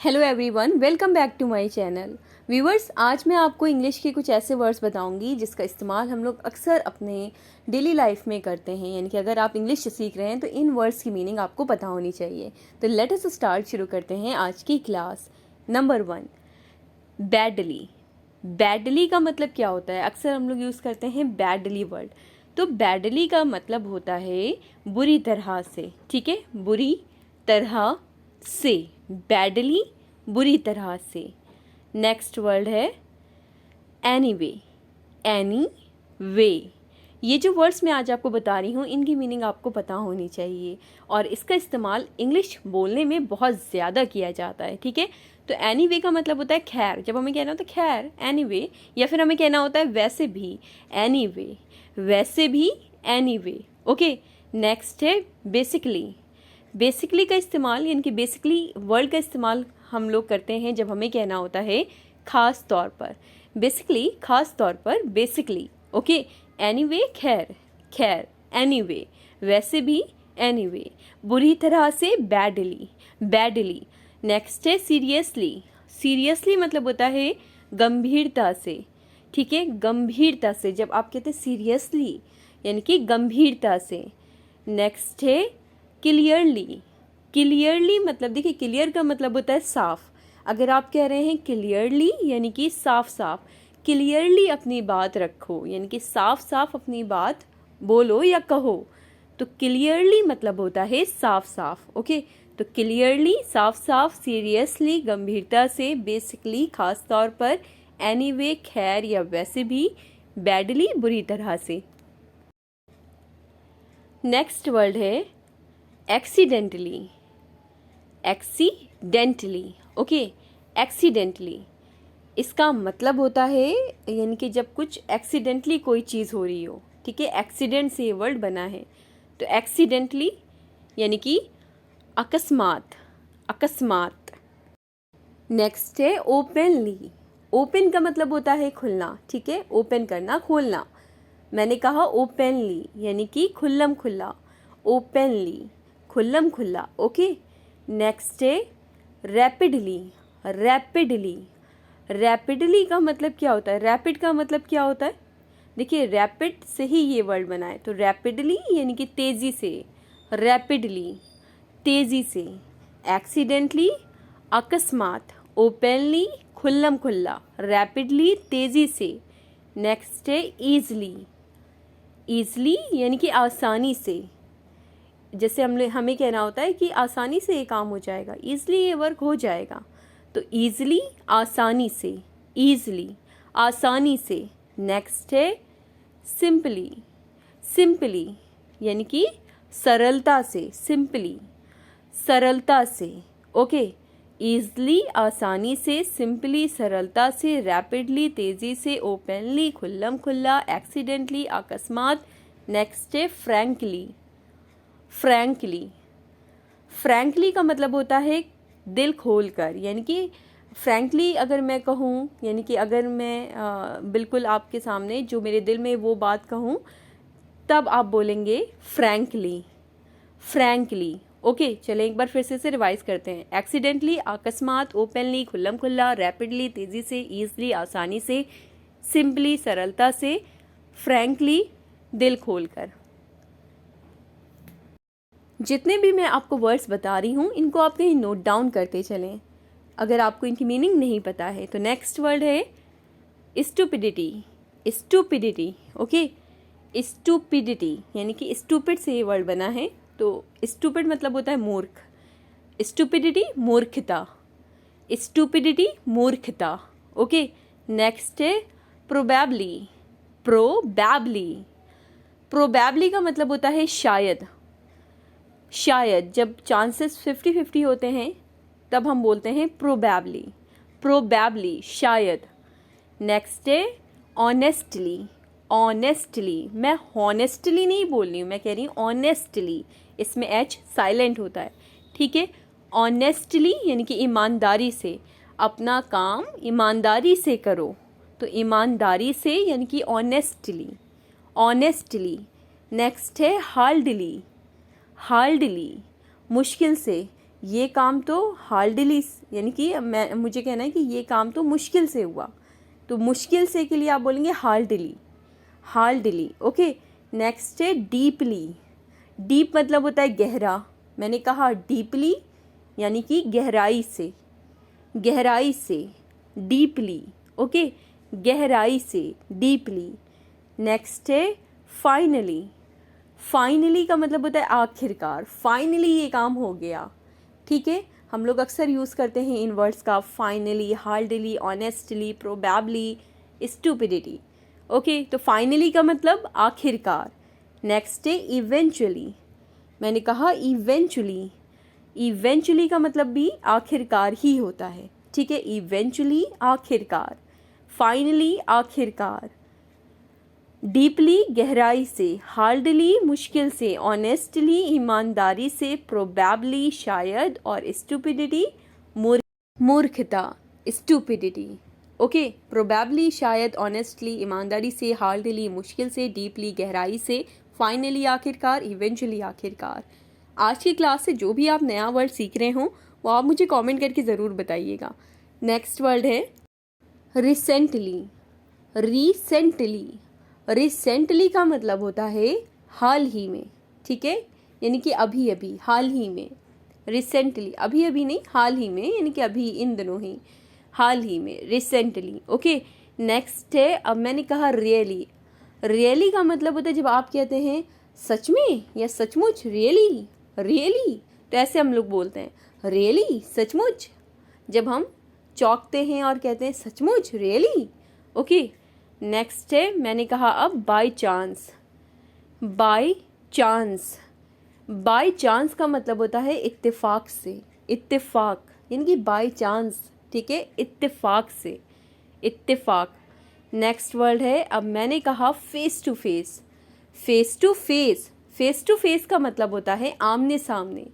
Hello everyone, welcome back to my channel. Viewers, आज मैं आपको इंग्लिश के कुछ ऐसे वर्ड्स बताऊंगी जिसका इस्तेमाल हम लोग अक्सर अपने डेली लाइफ में करते हैं। यानी कि अगर आप इंग्लिश सीख रहे हैं तो इन वर्ड्स की मीनिंग आपको पता होनी चाहिए। तो लेट अस स्टार्ट, शुरू करते हैं आज की क्लास। Number 1, badly. बैडली का मतलब क्या होता है? अक्सर हम लोग यूज़ करते हैं बैडली वर्ड। तो बैडली का मतलब होता है बुरी तरह से। ठीक है, बुरी तरह से, बैडली, बुरी तरह से। नेक्स्ट वर्ड है एनीवे। Any way. ये जो वर्ड्स मैं आज आपको बता रही हूँ इनकी मीनिंग आपको पता होनी चाहिए और इसका इस्तेमाल इंग्लिश बोलने में बहुत ज़्यादा किया जाता है। ठीक है, तो एनी वे का मतलब होता है खैर। जब हमें कहना होता है खैर, एनी वे, या फिर हमें कहना होता है वैसे भी, एनी वे, वैसे भी, एनी वे। ओके, नेक्स्ट है बेसिकली। बेसिकली का इस्तेमाल, यानी कि बेसिकली वर्ड का इस्तेमाल हम लोग करते हैं जब हमें कहना होता है ख़ास तौर पर। बेसिकली, ख़ास तौर पर, बेसिकली। ओके, एनीवे, खैर, खैर, एनीवे, वैसे भी, एनीवे, बुरी तरह से, बैडली, बैडली। नेक्स्ट है सीरियसली। सीरियसली मतलब होता है गंभीरता से। ठीक है, गंभीरता से। जब आप कहते हैं सीरियसली, यानी कि गंभीरता से। नेक्स्ट है क्लियरली। क्लियरली मतलब, देखिए, क्लियर का मतलब होता है साफ। अगर आप कह रहे हैं क्लियरली, यानी कि साफ साफ, क्लियरली अपनी बात रखो, यानी कि साफ साफ अपनी बात बोलो या कहो, तो क्लियरली मतलब होता है साफ साफ। ओके, तो क्लियरली, साफ साफ, सीरियसली, गंभीरता से, बेसिकली, खास तौर पर, एनीवे, खैर या वैसे भी, बैडली, बुरी तरह से। नेक्स्ट वर्ड है एक्सीडेंटली। Accidentally, okay, accidentally. इसका मतलब होता है, यानी कि जब कुछ एक्सीडेंटली कोई चीज़ हो रही हो। ठीक है, एक्सीडेंट से ये वर्ड बना है। तो एक्सीडेंटली यानी कि अकस्मात, अकस्मात। नेक्स्ट है ओपनली। ओपन का मतलब होता है खुलना। ठीक है, ओपन करना, खोलना। मैंने कहा ओपनली, यानी कि खुल्लम खुल्ला, ओपनली, खुल्लम खुल्ला। ओके, नेक्स्ट है रैपिडली। रैपिडली, रैपिडली का मतलब क्या होता है? रैपिड का मतलब क्या होता है? देखिए, रैपिड से ही ये वर्ड बना है। तो रैपिडली यानी कि तेज़ी से, रैपिडली, तेज़ी से। एक्सीडेंटली, अकस्मात, ओपनली, खुल्लम खुल्ला, रैपिडली, तेज़ी से। नेक्स्ट है ईजली। ईजली यानी कि आसानी से। जैसे हमें कहना होता है कि आसानी से ये काम हो जाएगा, ईजली ये वर्क हो जाएगा। तो ईजली, आसानी से, ईजली, आसानी से। नेक्स्ट है सिंपली। सिंपली यानी कि सरलता से, सिंपली, सरलता से। ओके, ईजली, आसानी से, सिंपली, सरलता से, रैपिडली, तेज़ी से, ओपनली, खुल्लम खुल्ला, एक्सीडेंटली, अकस्मात। नेक्स्ट है फ्रैंकली। फ्रैंकली, फ्रैंकली का मतलब होता है दिल खोल कर, यानी कि फ्रैंकली अगर मैं कहूँ, यानी कि अगर मैं बिल्कुल आपके सामने जो मेरे दिल में वो बात कहूँ, तब आप बोलेंगे फ्रैंकली, फ्रैंकली। ओके, चलें एक बार फिर से रिवाइज करते हैं। एक्सीडेंटली, अकस्मात, ओपनली, खुल्लम खुल्ला, रैपिडली, तेज़ी से, ईजली, आसानी से, सिंपली, सरलता से, फ्रैंकली, दिल खोल कर। जितने भी मैं आपको वर्ड्स बता रही हूँ इनको आप कहीं नोट डाउन करते चलें अगर आपको इनकी मीनिंग नहीं पता है। तो नेक्स्ट वर्ड है स्टूपिडिटी। स्टूपिडिटी, ओके, स्टूपिडिटी यानी कि स्टूपिड से ये वर्ड बना है। तो स्टूपिड मतलब होता है मूर्ख। स्टूपिडिटी, मूर्खता, स्टूपिडिटी, मूर्खता। ओके, नेक्स्ट है प्रोबेबली। प्रोबेबली, प्रोबेबली का मतलब होता है शायद। शायद, जब चांसेस 50-50 होते हैं तब हम बोलते हैं प्रोबेबली। प्रोबेबली, शायद। नेक्स्ट है ऑनेस्टली। ऑनेस्टली, मैं हॉनेस्टली नहीं बोल रही हूँ, मैं कह रही हूँ ऑनेस्टली। इसमें एच साइलेंट होता है। ठीक है, ऑनेस्टली यानी कि ईमानदारी से, अपना काम ईमानदारी से करो। तो ईमानदारी से यानी कि ऑनेस्टली, ऑनेस्टली। नेक्स्ट है हार्डली। हार्डली, मुश्किल से ये काम तो हार्डली, यानी कि मुझे कहना है कि ये काम तो मुश्किल से हुआ, तो मुश्किल से के लिए आप बोलेंगे हार्डली, हार्डली। ओके, नेक्स्ट है डीपली। डीप मतलब होता है गहरा, मैंने कहा डीपली यानी कि गहराई से, गहराई से, डीपली। ओके, गहराई से, डीपली। नेक्स्ट है फाइनली। फाइनली का मतलब होता है आखिरकार, फाइनली ये काम हो गया। ठीक है, हम लोग अक्सर यूज़ करते हैं इन वर्ड्स का, finally, hardly, honestly, probably, stupidity. Okay, तो फाइनली का मतलब आखिरकार। नेक्स्ट है इवेंचुअली। मैंने कहा इवेंचुअली, इवेंचुअली का मतलब भी आखिरकार ही होता है। ठीक है, इवेंचुअली आखिरकार, फाइनली आखिरकार, डीपली गहराई से, हार्डली मुश्किल से, ऑनेस्टली ईमानदारी से, प्रोबेबली शायद, और स्टूपिडिटी मूर्खता, स्टूपिडिटी। ओके, प्रोबेबली शायद, ऑनेस्टली ईमानदारी से, हार्डली मुश्किल से, डीपली गहराई से, फाइनली आखिरकार, इवेंचुअली आखिरकार। आज की क्लास से जो भी आप नया वर्ड सीख रहे हो वो आप मुझे कमेंट करके ज़रूर बताइएगा। नेक्स्ट वर्ड है रिसेंटली। रिसेंटली, रिसेंटली का मतलब होता है हाल ही में। ठीक है, यानी कि अभी अभी, हाल ही में। रिसेंटली, अभी अभी नहीं, हाल ही में, यानी कि अभी, इन दिनों ही, हाल ही में, रिसेंटली। ओके, नेक्स्ट है, अब मैंने कहा रियली। रियली का मतलब होता है जब आप कहते हैं सच में या सचमुच, रियली, रियली, तो ऐसे हम लोग बोलते हैं रियली, सचमुच। जब हम चौंकते हैं और कहते हैं सचमुच, रियली। ओके, नेक्स्ट है, मैंने कहा अब by chance. By chance, by chance का मतलब होता है इत्तेफाक से, इत्तेफाक, यानी कि बाय चांस। ठीक है, इत्तेफाक से, इत्तेफाक। नेक्स्ट वर्ड है, अब मैंने कहा face to face. Face to face, face to face का मतलब होता है आमने सामने।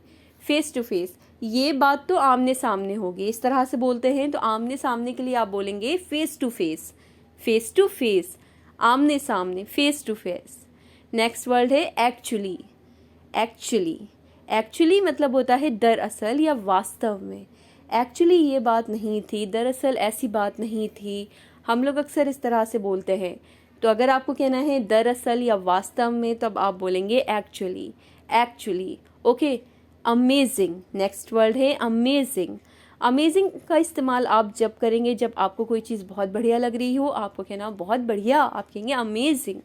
फेस टू फेस, ये बात तो आमने सामने होगी, इस तरह से बोलते हैं, तो आमने सामने के लिए आप बोलेंगे face to face. Face to face, आमने सामने, face to face. Next word है एक्चुअली। एक्चुअली, एक्चुअली मतलब होता है दरअसल या वास्तव में। एक्चुअली ये बात नहीं थी, दरअसल ऐसी बात नहीं थी, हम लोग अक्सर इस तरह से बोलते हैं। तो अगर आपको कहना है दरअसल या वास्तव में, तब आप बोलेंगे actually, actually. Okay, amazing. Next word है अमेजिंग। अमेजिंग का इस्तेमाल आप जब करेंगे जब आपको कोई चीज़ बहुत बढ़िया लग रही हो, आपको कहना बहुत बढ़िया, आप कहेंगे अमेजिंग,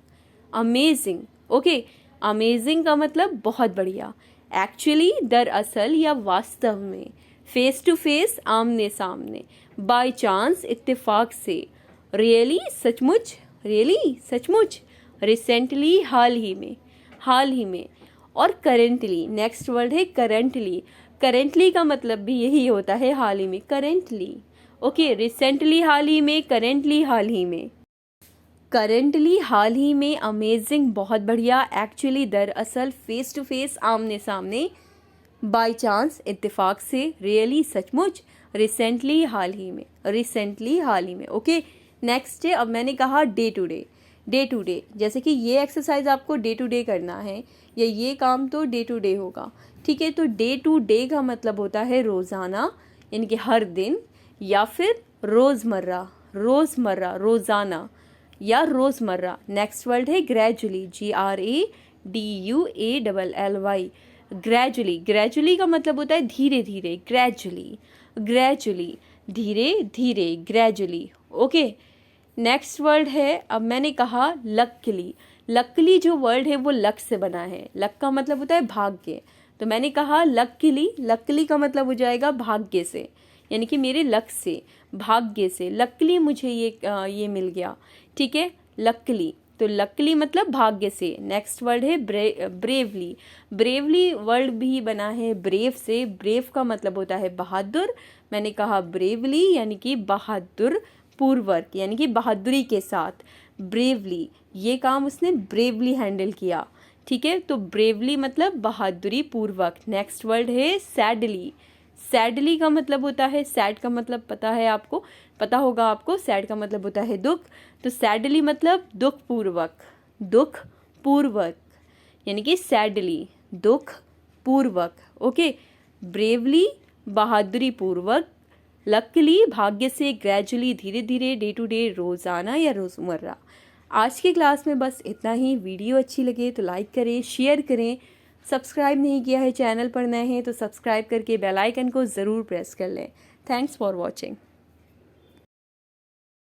अमेजिंग। ओके, अमेजिंग का मतलब बहुत बढ़िया। एक्चुअली, दरअसल या वास्तव में। फेस टू फेस, आमने सामने। बाय चांस, इत्तेफाक से। रियली, सचमुच, रियली, सचमुच। रिसेंटली, हाल ही में, हाल ही में। और करेंटली, नेक्स्ट वर्ड है करेंटली। करेंटली का मतलब भी यही होता है हाल ही में, करेंटली। ओके, रिसेंटली हाल ही में, करेंटली हाल ही में। करेंटली हाल ही में, अमेजिंग बहुत बढ़िया, एक्चुअली दरअसल, फेस टू फेस आमने सामने, बाय चांस इत्तेफाक से, रियली सचमुच, रिसेंटली हाल ही में, रिसेंटली हाल ही में। ओके, नेक्स्ट है, अब मैंने कहा day to day. Day to day, जैसे कि ये एक्सरसाइज आपको डे टू डे करना है या ये काम तो डे टू डे होगा। ठीक है, तो डे टू डे का मतलब होता है रोज़ाना, यानी कि हर दिन, या फिर रोज़मर्रा, रोज़मर्रा, रोज़ाना या रोज़मर्रा। नेक्स्ट वर्ड है ग्रेजुअली। GRADUALLY, gradually. ग्रेजुअली का मतलब होता है धीरे धीरे, ग्रेजुअली, ग्रेजुअली, धीरे धीरे, ग्रेजुअली। ओके, नेक्स्ट वर्ड है, अब मैंने कहा लकली। लकली जो वर्ड है वो लक से बना है, लक का मतलब होता है भाग्य, तो मैंने कहा लकली। लकली का मतलब हो जाएगा भाग्य से, यानी कि मेरे लक से, भाग्य से, लकली मुझे ये मिल गया। ठीक है, लकली, तो लकली मतलब भाग्य से। नेक्स्ट वर्ड है ब्रेवली। ब्रेवली वर्ड भी बना है ब्रेव से, ब्रेव का मतलब होता है बहादुर, मैंने कहा ब्रेवली यानी कि बहादुर पूर्वक, यानी कि बहादुरी के साथ। ब्रेवली, ये काम उसने ब्रेवली हैंडल किया। ठीक है, तो ब्रेवली मतलब बहादुरी पूर्वक। नेक्स्ट वर्ड है सैडली। सैडली का मतलब होता है, सैड का मतलब पता है आपको, पता होगा आपको, सैड का मतलब होता है दुख, तो सैडली मतलब दुख पूर्वक, दुख पूर्वक, यानी कि सैडली, दुख पूर्वक। ओके, ब्रेवली बहादुरी पूर्वक, लकली भाग्य से, ग्रेजुअली धीरे धीरे, डे टू डे रोज़ाना या रोज़मर्रा। आज की क्लास में बस इतना ही। वीडियो अच्छी लगे तो लाइक करें, शेयर करें। सब्सक्राइब नहीं किया है, चैनल पर नए हैं तो सब्सक्राइब करके बेल आइकन को ज़रूर प्रेस कर लें। Thanks for watching.